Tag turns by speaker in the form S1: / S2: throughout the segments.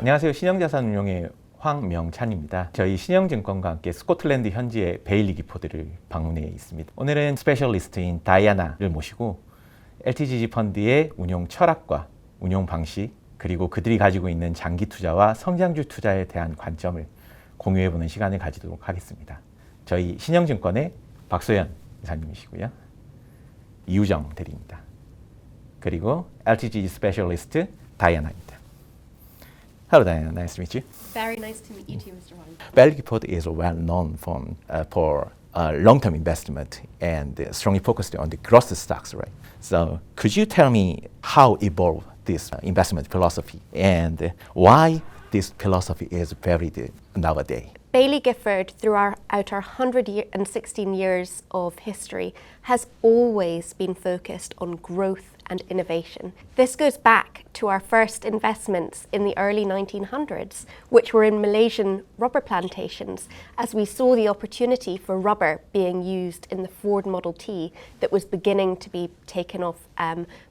S1: 안녕하세요. 신영자산운용의 황명찬입니다. 저희 신영증권과 함께 스코틀랜드 현지의 베일리기포드를 방문해 있습니다. 오늘은 스페셜리스트인 다이아나를 모시고 Ltgg 펀드의 운용 철학과 운용 방식, 그리고 그들이 가지고 있는 장기 투자와 성장주 투자에 대한 관점을 공유해보는 시간을 가지도록 하겠습니다. 저희 신영증권의 박소연 이사님이시고요. 이우정 대리입니다. 그리고 Ltgg 스페셜리스트 다이아나입니다. Hello, Diana. Nice to meet you.
S2: Very nice to meet you too, Mr. Wang.
S1: Beilligipold is well known for long-term investment and strongly focused on the growth stocks, right? So, could you tell me how evolved this investment philosophy and why this philosophy is varied nowadays?
S2: Beilligipold, throughout our 116 years of history, has always been focused on growth and innovation. This goes back to our first investments in the early 1900s, which were in Malaysian rubber plantations, as we saw the opportunity for rubber being used in the Ford Model T that was beginning to be taken off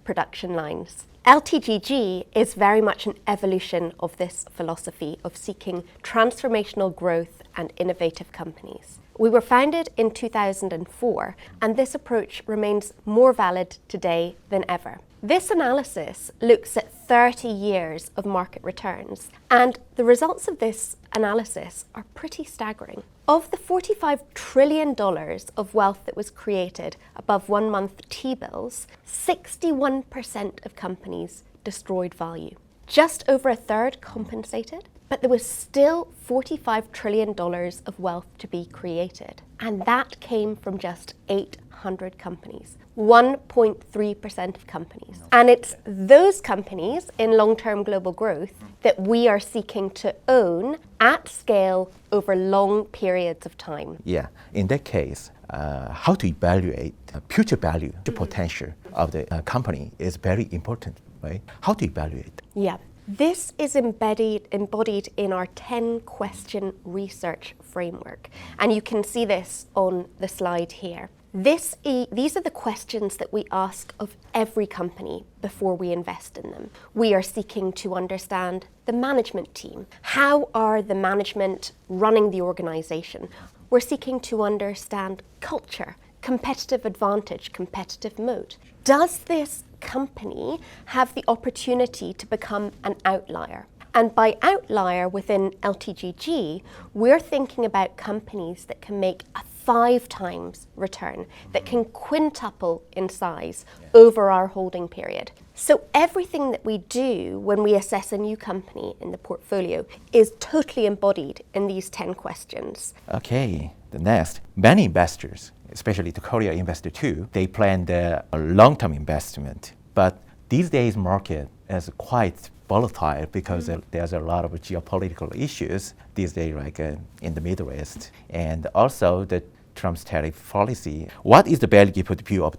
S2: production lines. Ltgg is very much an evolution of this philosophy of seeking transformational growth and innovative companies. We were founded in 2004, and this approach remains more valid today than ever. This analysis looks at 30 years of market returns, and the results of this analysis are pretty staggering. Of the $45 trillion of wealth that was created above 1 month T-bills, 61% of companies destroyed value. Just over a third compensated, but there was still $45 trillion of wealth to be created. And that came from just 800 companies, 1.3% of companies. And it's those companies in long-term global growth that we are seeking to own at scale over long periods of time.
S1: Yeah, in that case, how to evaluate future value, the potential of the company is very important, right? How to evaluate?
S2: Yeah. This is embodied in our 10-question research framework, and you can see this on the slide here. These are the questions that we ask of every company before we invest in them. We are seeking to understand the management team. How are the management running the organization? We're seeking to understand culture, competitive advantage, competitive moat. Does this company have the opportunity to become an outlier? And by outlier within Ltgg, we're thinking about companies that can make a 5 times return, that can quintuple in size over our holding period. So everything that we do when we assess a new company in the portfolio is totally embodied in these 10 questions.
S1: Okay, the next, many investors, especially the Korea investor too, they plan the long-term investment. But these days market is quite volatile because there's a lot of geopolitical issues these days, like in the Middle East, and also the Trump's tariff policy. What is the Beilligipold view of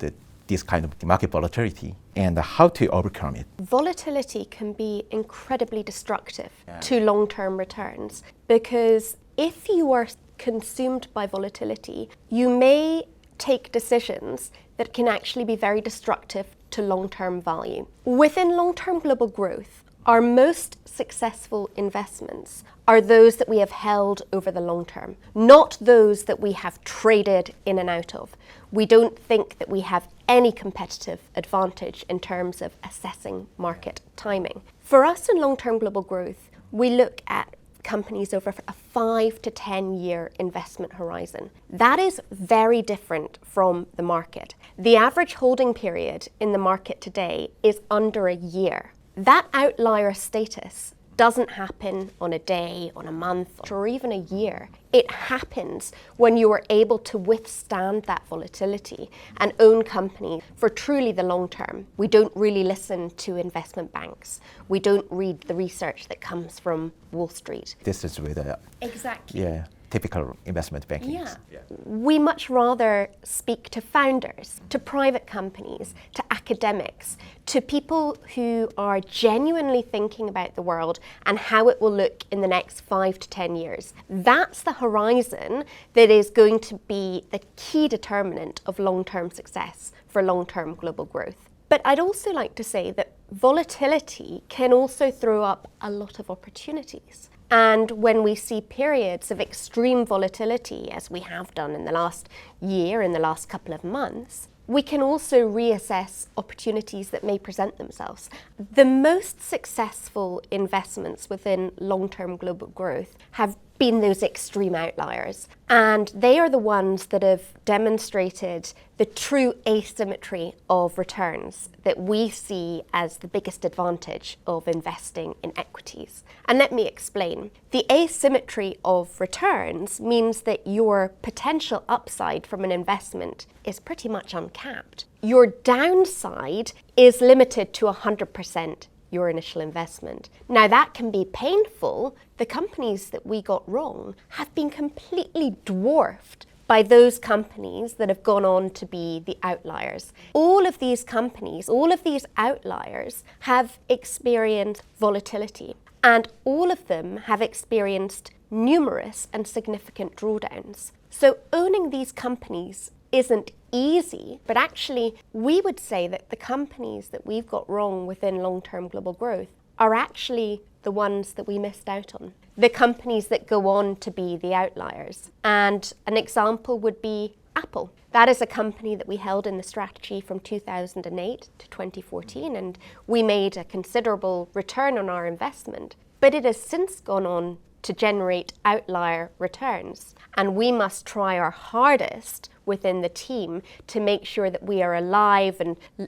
S1: this kind of market volatility and how to overcome it?
S2: Volatility can be incredibly destructive to long-term returns, because if you are consumed by volatility, you may take decisions that can actually be very destructive to long-term value. Within long-term global growth, our most successful investments are those that we have held over the long term, not those that we have traded in and out of. We don't think that we have any competitive advantage in terms of assessing market timing. For us in long-term global growth, we look at companies over a 5 to 10 year investment horizon. That is very different from the market. The average holding period in the market today is under a year. That outlier status doesn't happen on a day, on a month, or even a year. It happens when you are able to withstand that volatility and own companies for truly the long term. We don't really listen to investment banks. We don't read the research that comes from Wall Street.
S1: This is with
S2: Exactly.
S1: Typical investment banking.
S2: Yeah. We much rather speak to founders, to private companies, to academics, to people who are genuinely thinking about the world and how it will look in the next 5 to 10 years. That's the horizon that is going to be the key determinant of long-term success for long-term global growth. But I'd also like to say that volatility can also throw up a lot of opportunities. And when we see periods of extreme volatility, as we have done in the last year, in the last couple of months, we can also reassess opportunities that may present themselves. The most successful investments within long-term global growth have been those extreme outliers. And they are the ones that have demonstrated the true asymmetry of returns that we see as the biggest advantage of investing in equities. And let me explain. The asymmetry of returns means that your potential upside from an investment is pretty much uncapped. Your downside is limited to 100% your initial investment. Now that can be painful. The companies that we got wrong have been completely dwarfed by those companies that have gone on to be the outliers. All of these companies, all of these outliers have experienced volatility, and all of them have experienced numerous and significant drawdowns. So owning these companies isn't easy, but actually we would say that the companies that we've got wrong within long-term global growth are actually the ones that we missed out on. The companies that go on to be the outliers. And an example would be Apple. That is a company that we held in the strategy from 2008 to 2014, and we made a considerable return on our investment. But it has since gone on to generate outlier returns. And we must try our hardest within the team to make sure that we are alive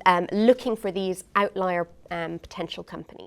S2: and looking for these outlier potential companies.